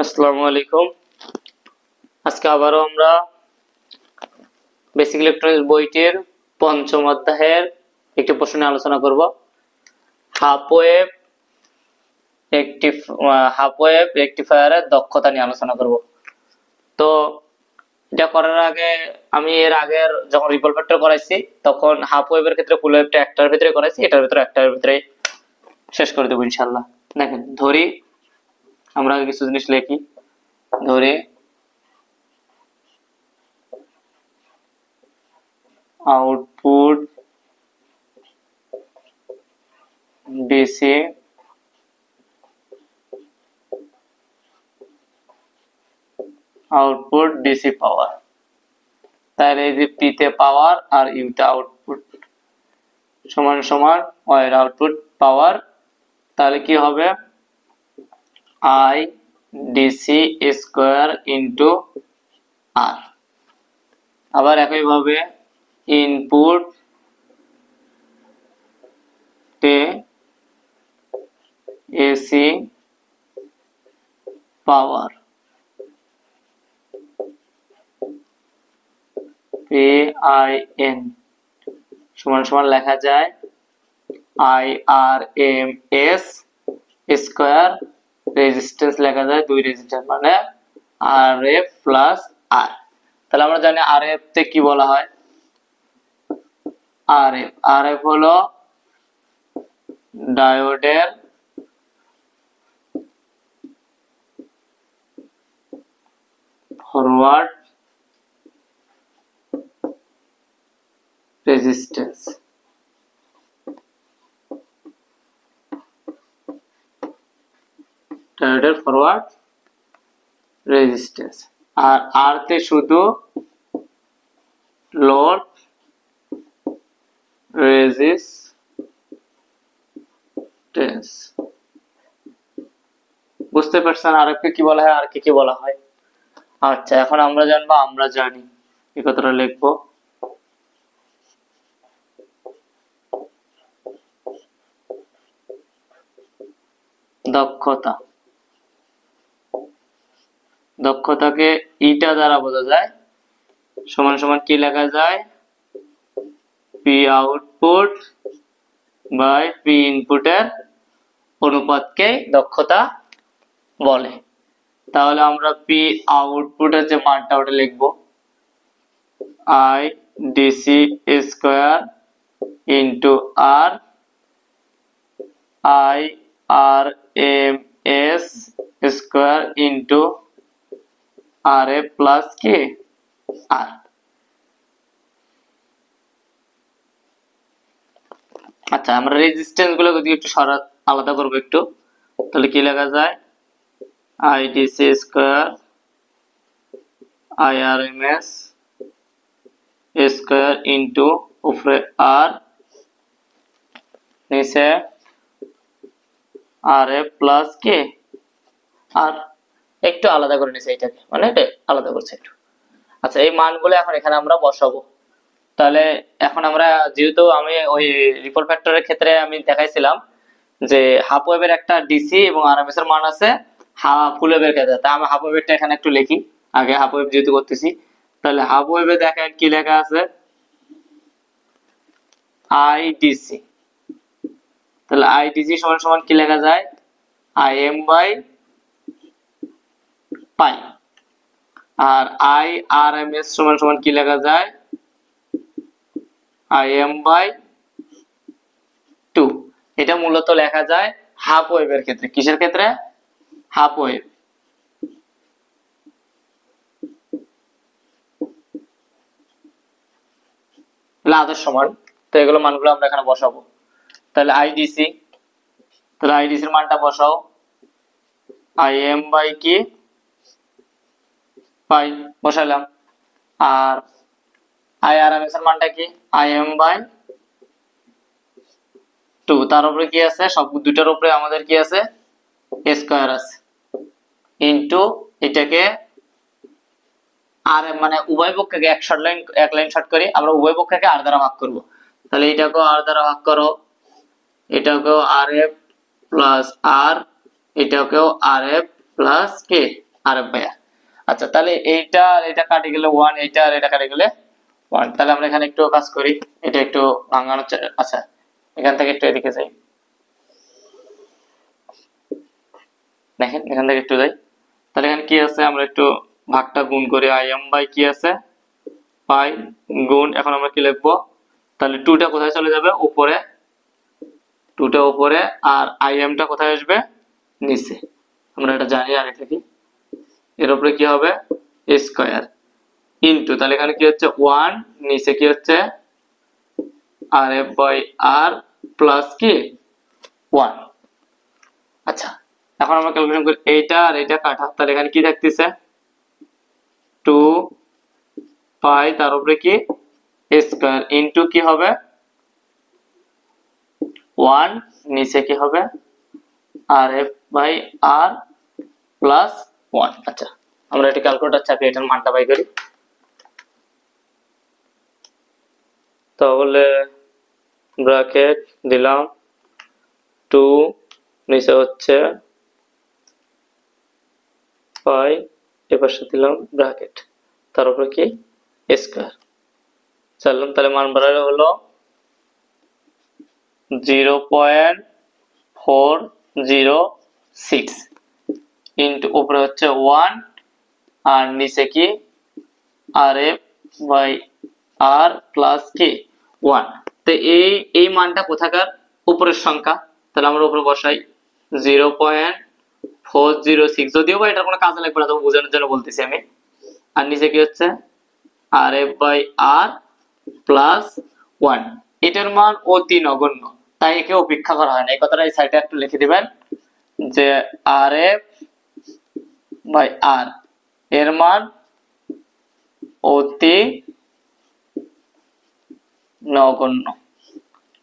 আসসালামু আলাইকুম। আজকে আবারও আমরা বেসিক ইলেকট্রনিক্স বইটির পঞ্চম অধ্যায়ের একটি প্রশ্ন নিয়ে আলোচনা করব। হাফ ওয়েভ রেকটিফায়ারের দক্ষতা নিয়ে আলোচনা করব। তো এটা করার আগে আমি এর আগের যখন রিপল ফ্যাক্টর করাইছি তখন হাফ ওয়েভের ক্ষেত্রে ফুল ওয়েভটা একটার ভিতরে করাইছি, এটার ভিতরে একটার ভিতরে শেষ করে দেবো ইনশাআল্লাহ। দেখেন ধরি, আমরা আগে কিছু জিনিস লিখি। ধরি output DC output DC power, তাহলে এই যে পি তে পাওয়ার আর ইউ তে আউটপুট সমান সমান ওয়ার আউটপুট পাওয়ার, তাহলে কি হবে আই ডিসি স্কোয়ার ইন্টু আর। আবার একইভাবে ইনপুট তে এসি পাওয়ার PIN সমান সমান লেখা যায় IRMS স্কয়ার, রেজিস্ট্যান্স লেখা যায় দুই রেজিস্ট্যান্স মানে RF প্লাস R। তাহলে আমরা জানি RF তে কি বলা হয়, RF হলো ডায়োডের ফরওয়ার্ড রেজিস্ট্যান্স। ডায়োডের ফরওয়ার্ড রেজিস্ট্যান্স। আর আর তে শুধু লোড রেজিস্ট্যান্স। বুঝতে পারছেন RF কে কি বলা হয় আর কি বলা হয়? আচ্ছা, এখন আমরা জানবো, আমরা জানি এই কথাটা লিখবো। দক্ষতা, দক্ষতাকে ইটা দ্বারা বোঝা যায় সমান সমান কি লেখা যায় পি আউটপুট বাই পি ইনপুটের অনুপাতকে দক্ষতা বলে। তাহলে আমরা পি আউটপুটের যে মানটা ওটা লিখবো I DC square into R I R M S square into R এ প্লাস কি আর। আচ্ছা, আমরা রেজিস্ট্যান্স গুলো একটু আলাদা করবো একটু। তাহলে কি লেখা যায় I DC square I R M S square into উপরে আর নিচে আর এ প্লাস কে আর। একটু আলাদা করে নিছে এটাকে, মানে এটা আলাদা করছে একটু। আচ্ছা, এই মানগুলো এখন এখানে আমরা বসাবো। তাহলে এখন আমরা যেহেতু আমি ওই রিপল ফ্যাক্টরের ক্ষেত্রে আমি দেখাইছিলাম যে হাফ ওয়েভের একটা ডিসি এবং আরএমএস এর মান আছে ফুল ওয়েভের ক্ষেত্রে, তাই আমি হাফ ওয়েভেরটা এখানে একটু লিখি আগে। হাফ ওয়েভ যেহেতু করতেছি, তাহলে হাফ ওয়েভে দেখেন কি লেখা আছে আইডিসি। তাহলে আইডিসি সমান সমান কি লেখা যায় IM বাই পাই। আর IRMS সমান সমান কি লেখা যায় IM বাই 2। এটা মূলত লেখা যায় হাফ ওয়েভের ক্ষেত্রে। কিসের ক্ষেত্রে? Half wave. আদর্শ মান। তো এগুলো মানগুলো আমরা এখানে বসাবো। তাহলে আইডিসি, তাহলে আইডিসির মানটা বসাও IM বাই কি পাই বসালাম। আর IRMS এর মানটা কি IM বাই 2। তার উপরে কি আছে, সব দুইটার উপরে আমাদের কি আছে স্কয়ার আছে ইনটু এটাকে আর মানে উভয় পক্ষকে এক লাইন শর্ট করি, আমরা উভয় পক্ষকে আর দ্বারা ভাগ করব। তাহলে এটাকেও আর দ্বারা ভাগ করো, এটাকেও RF প্লাস আর, এটাকেও RF প্লাস কে RF/R। আচ্ছা, তাহলে এইটা আর এটা কাটে গেলে 1, এইটা আর এটা কাটে গেলে 1। তাহলে আমরা এখানে একটু কাজ করি, এটা একটু ভাঙানো। আচ্ছা, এখান থেকে একটু এদিকে যাই, দেখেন এখান থেকে একটু যাই। তাহলে এখানে কি আছে, আমরা একটু ভাগটা গুণ করি। Im/, কি আছে, পাই গুণ, এখন আমরা কি লিখবো, তাহলে 2টা কোথায় চলে যাবে, উপরে, 2টা উপরে, আর Im টা কোথায় আসবে, নিচে। আমরা এটা জানি, আগে থেকে। এর উপরে কি হবে, স্কয়ার ইনটু, তাহলে এখানে কি হচ্ছে 1, নিচে কি হচ্ছে RF/R প্লাস কি 1। আচ্ছা, এখন আমরা ক্যালকুলেশন করি, এইটা আর এইটা কাটা, তাহলে এখানে কি থাকতেছে, 2 পাই, তার উপরে কি স্কয়ার ইনটু কি হবে 1, নিচে কি হবে RF/R প্লাস 1। আচ্ছা, আমরা এটা ক্যালকুলেটর চাপিয়ে এটার মানটা বাই করি। তাহলে ব্র্যাকেট দিলাম 2, নিচে হচ্ছে পাই, এপাশে দিলাম ব্র্যাকেট, তার উপরে কি স্কয়ার চাললাম। তাহলে মান বাড়ালে হলো 0.406 ইনটু উপরে হচ্ছে 1, আর নিচে কি RF/R প্লাস কি 1। তো এই মানটা কোথাকার, উপরের সংখ্যা, তাহলে আমরা উপরে বসাই 0.406, যদিও বা এটা কোনো কাজে লাগবে না, তবু বোঝানোর জন্য বলতেছি আমি। আর নিচে কি হচ্ছে RF/R প্লাস 1। এটার মান অতি নগণ্য, তাই একে উপেক্ষা করা হয় না। এই কথাটা এই সাইডে একটু লিখে দিবেন যে RF/R এর মান অতি নগণ্য,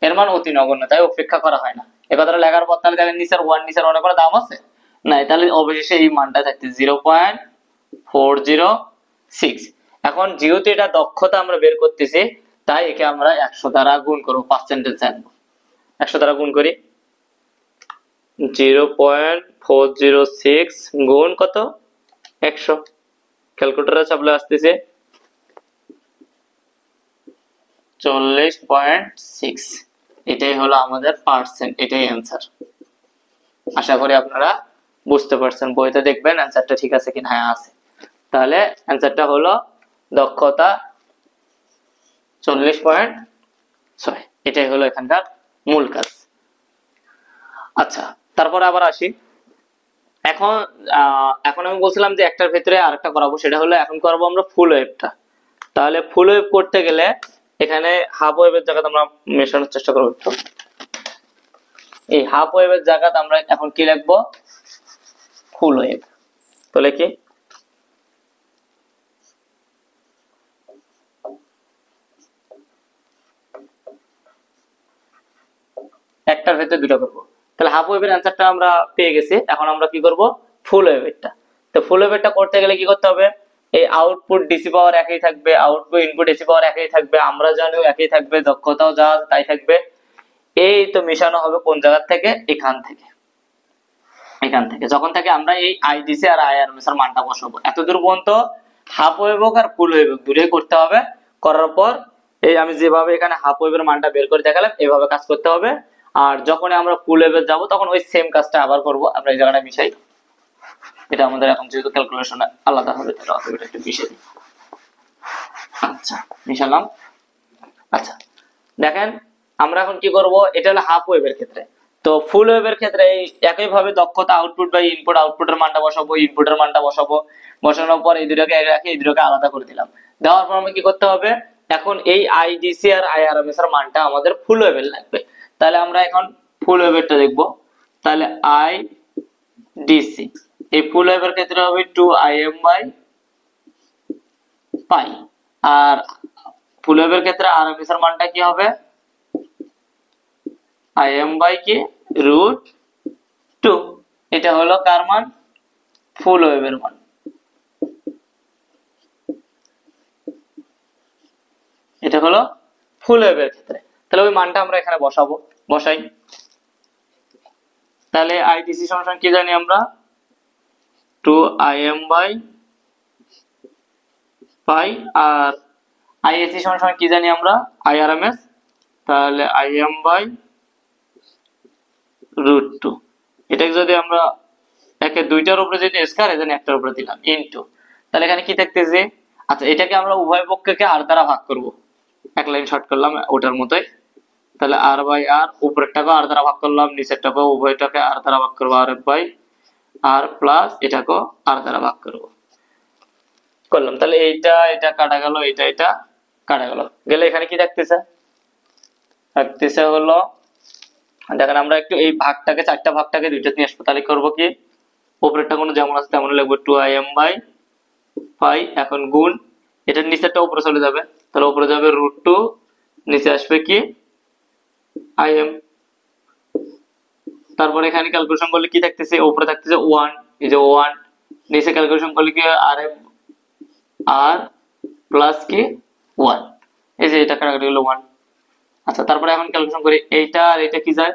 এর মান অতি নগণ্য, তাই উপেক্ষা করা হয় না। এই কথাটা লেখার পর তাহলে নিচের 1, নিচের 1 কোনো দাম আছে নাই, তাহলে অবশেষে এই মানটা থাকছে 0.406। এখন যেহেতু এটা দক্ষতা আমরা বের করতেছি, তাই একে আমরা 100 দ্বারা গুণ করব, পার্সেন্টেজ জানবো। 100 দ্বারা গুণ করি, 0.406 গুণ কত, 100। ক্যালকুলেটরে চাপলে আসতেছে 40.6। এটাই হলো আমাদের পার্সেন্ট, এটাই অ্যান্সার। আশা করি আপনারা বুঝতে পারছেন, বইতে দেখবেন অ্যান্সারটা ঠিক আছে কিনা। হ্যাঁ আছে, তাহলে অ্যান্সারটা হলো দক্ষতা 40.6। এটাই হলো এখানকার মূল কাজ। আচ্ছা, তারপরে আবার আসি। এখন আমি বলছিলাম যে একটার ভেতরে আরেকটা করাবো, সেটা হলো এখন করবো আমরা ফুল ওয়েভটা। তাহলে ফুল ওয়েভ করতে গেলে এখানে হাফ ওয়েভের জায়গাতে আমরা মেশানোর চেষ্টা করবো একটু। এই হাফ ওয়েভের জায়গাতে আমরা এখন কি লিখবো, ফুল ওয়েভ। তাহলে কি, একটার ভেতরে দুটো করবো। তাহলে হাফ ওয়েভের অ্যান্সারটা আমরা পেয়ে গেছি। এখন আমরা কি করব, ফুল ওয়েভেরটা। তো ফুল ওয়েভেরটা করতে গেলে কি করতে হবে, এই আউটপুট ডিসি পাওয়ার একই থাকবে, আউটপুট ইনপুট ডিসি পাওয়ার একই থাকবে, আমরা জানিও একই থাকবে, দক্ষতাও যা তাই থাকবে। এই তো মেশানো হবে কোন জায়গা থেকে, এখান থেকে। এখান থেকে যখন থেকে আমরা এই আইডিসি আর আইআরএমএস এর মানটা বসাবো, এতদূর পর্যন্ত হাফ ওয়েভ হোক আর ফুল ওয়েভ হোক দূরেই করতে হবে। করার পর এই আমি যেভাবে এখানে হাফ ওয়েভের মানটা বের করে দেখালাম, এইভাবে কাজ করতে হবে। আর যখন আমরা ফুল ওয়েভে যাব তখন ওই সেম কাজটা আবার করব। আমরা এই জায়গাটা মিশাই, এটা আমাদের এখন যেহেতু ক্যালকুলেশন আলাদা হবে, তাহলে অতটা একটু মিশিয়ে দিই। আচ্ছা, মিশালাম। আচ্ছা, দেখেন আমরা এখন কি করব, এটা হলো হাফ ওয়েভের ক্ষেত্রে। তো ফুল ওয়েভের ক্ষেত্রে এই একই ভাবে দক্ষতা আউটপুট বাই ইনপুট, আউটপুটের মানটা বসাবো, ইনপুটের মানটা বসাবো। বসানোর পর এই দুটোকে রাখি, এই দুটোকে আলাদা করে দিলাম। দেওয়ার পর আমাকে কি করতে হবে, এখন এই আইডিসি আর আইআরএমএস এর মানটা আমাদের ফুল ওয়েভের লাগবে। তাহলে আমরা এখন ফুল ওয়েভেরটা দেখব। তাহলে আইডিসি এই ফুল ওয়েভের ক্ষেত্রে হবে 2Im/পাই, আর ফুল ওয়েভের ক্ষেত্রে আরএমএস এর মানটা কি হবে, Im/কি √2। এটা হলো কার মান, ফুল ওয়েভের মান। এটা হলো ফুল ওয়েভের ক্ষেত্রে। তাহলে ওই মানটা আমরা এখানে বসাবো, বসাই। তাহলে আইডিসি সমান কি জানি আমরা, 2Im/পাই। আর ISC সমান সমান কি জানি আমরা, IRMS, তাহলে Im/√2। এটাকে যদি আমরা একে দুইটার উপরে যদি স্কয়ার, এখানে একটার উপরে দিলাম ইনটু, তাহলে এখানে কি থাকতেছে, আচ্ছা এটাকে আমরা উভয় পক্ষকে r দ্বারা ভাগ করব, এক লাইন শর্ট করলাম ওটার মতোই। তাহলে r/r, উপরেরটাকে r দ্বারা ভাগ করলাম, নিচেরটাকে উভয়টাকে r দ্বারা ভাগ করব, r/r প্লাস এটাকে r দ্বারা ভাগ করব, করলাম। তাহলে এটা কাটা গেল, এটা কাটা গেল, গেলে এখানে কি থাকতেছে হলো, দেখেন আমরা একটু এই ভাগটাকে, চারটা ভাগটাকে দুইটাতে নিয়ে আসবো। তাহলে করবো কি, উপরেরটা কোনো যেমন আছে তেমন লিখবো, 2Im/পাই, এখন গুণ, এটার নিচেরটা উপরে চলে যাবে, তাহলে উপরে যাবে √2, নিচে আসবে কি Im। তারপর এখানে ক্যালকুলেশন করলে কি থাকতেছে, উপরে থাকতেছে 1, এই যে 1, নিচে ক্যালকুলেশন করলে কি r প্লাস কি 1, এই যে এটা কাটাকাটি হলো 1। আচ্ছা তারপরে এখন ক্যালকুলেশন করি, এইটা আর এটা কি যায়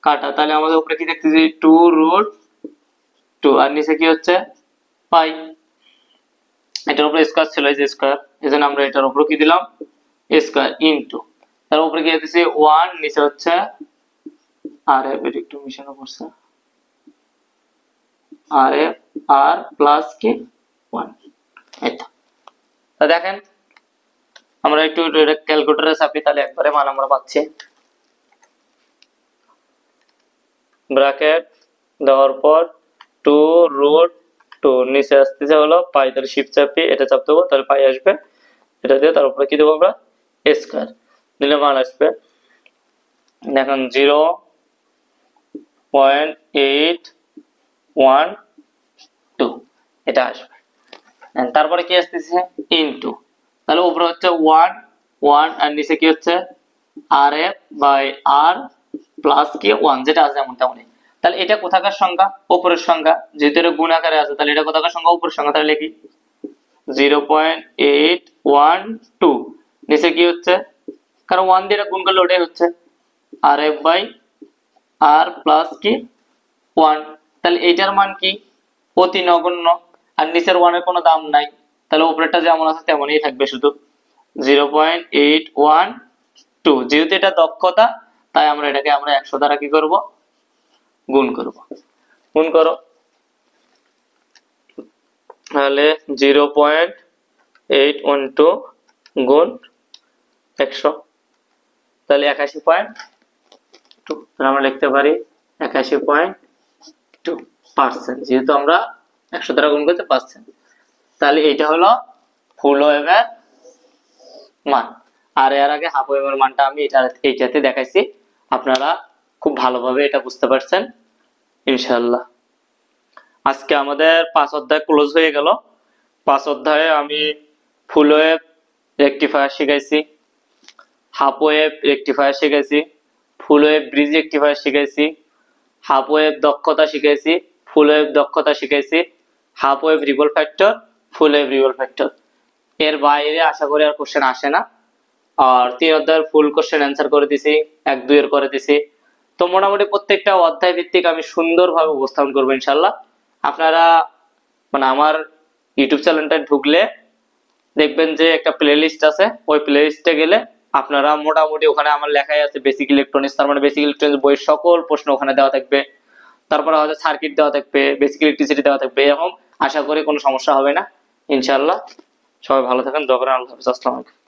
কাটা, তাহলে আমাদের উপরে কি থাকতেছে 2√2, আর নিচে কি হচ্ছে পাই, এটার উপরে স্কয়ার ছিল, এই যে স্কয়ার, এজন্য আমরা এটার উপরে কি দিলাম স্কয়ার ইনটু, তার উপরে কি হচ্ছে 1, নিচে হচ্ছে RF, এটা একটু মিশানো করছে, RF r প্লাস কি 1। এটা তা দেখেন আমরা একটু এটা ক্যালকুলেটরে চাপি, তাহলে একবারে মান আমরা পাচ্ছি। ব্র্যাকেট দেওয়ার পর 2√2, নিচে আসতেছে হলো পাই, তাহলে শিফট চাপি, এটা চাপ দেবো, তাহলে পাই আসবে, এটা দিয়ে তার উপরে কি দেবো আমরা স্কয়ার দিলে মান আসবে, দেখেন 0.812 এটা আসবে। তারপরে কি আসতেছে ইনটু, তাহলে উপরে হচ্ছে 1 আর নিচে কি হচ্ছে RF/r প্লাস কি 1, যেটা আছে এমন তেমনই। তাহলে এটা কোথাকার সংখ্যা, উপরের সংখ্যা, যেহেতু এটা গুণ আকারে আছে, তাহলে এটা কোথাকার সংখ্যা, উপরের সংখ্যা, তাহলে লিখি 0.812, নিচে কি হচ্ছে, কারণ 1 দিয়ে গুণ করলে ওটাই হচ্ছে RF/r প্লাস কি 1। তাহলে এইটার মান কি অতি নগণ্য, আর নিচের 1 এর কোনো দাম নাই, তাহলে উপরেরটা যেমন আছে তেমনই থাকবে, শুধু 0.812। যেহেতু এটা দক্ষতা, তাই আমরা এটাকে 100 দ্বারা কি করব গুণ করব, গুণ করো, তাহলে 0.812 গুণ 100, তাহলে 81.2, আমরা লিখতে পারি 81.2%, যেহেতু আমরা 100 দ্বারা গুণ করতে পারছেন। তাহলে এটা হলো ফুল ওয়েভের মান, আর এর আগে হাফ ওয়েভের মানটা আমি এইটাতে দেখাইছি, আপনারা খুব ভালোভাবে এটা বুঝতে পারছেন ইনশাআল্লাহ। আজকে আমাদের 5 অধ্যায় ক্লোজ হয়ে গেল। 5 অধ্যায়ে আমি ফুল ওয়েভ রেকটিফায়ার শিখাইছি, হাফ ওয়েভ রেকটিফায়ার শিখাইছি, ফুল ওয়েভ ব্রিজ রেকটিফায়ার শিখাইছি, হাফ ওয়েভ দক্ষতা শিখাইছি, ফুল ওয়েভ দক্ষতা শিখাইছি, half wave ripple factor, full wave ripple factor. এর বাইরে আশা করি আর কোশ্চেন আসে না। আর 3 অধ্যায়ের ফুল কোশ্চেন অ্যান্সার করে দিছি, 1-2 এর করে দিছি। তো মোটামুটি প্রত্যেকটা অধ্যায় ভিত্তিক আমি সুন্দরভাবে উপস্থাপন করবো ইনশাল্লাহ। আপনারা মানে আমার ইউটিউব চ্যানেলটা ঢুকলে দেখবেন যে একটা প্লেলিস্ট আছে, ওই প্লেলিস্টে গেলে আপনারা মোটামুটি ওখানে আমার লেখাই আছে বেসিক ইলেকট্রনিক্স, তার মানে বেসিক ইলেকট্রনিক্স বইয়ের সকল প্রশ্ন ওখানে দেওয়া থাকবে। তারপরে হয়তো সার্কিট দেওয়া থাকবে, বেসিক ইলেকট্রিসিটি দেওয়া থাকবে, এরকম আশা করি কোনো সমস্যা হবে না ইনশাআল্লাহ। সবাই ভালো থাকেন, দোয়া করেন। আল্লাহ হাফেজ, আসসালামু আলাইকুম।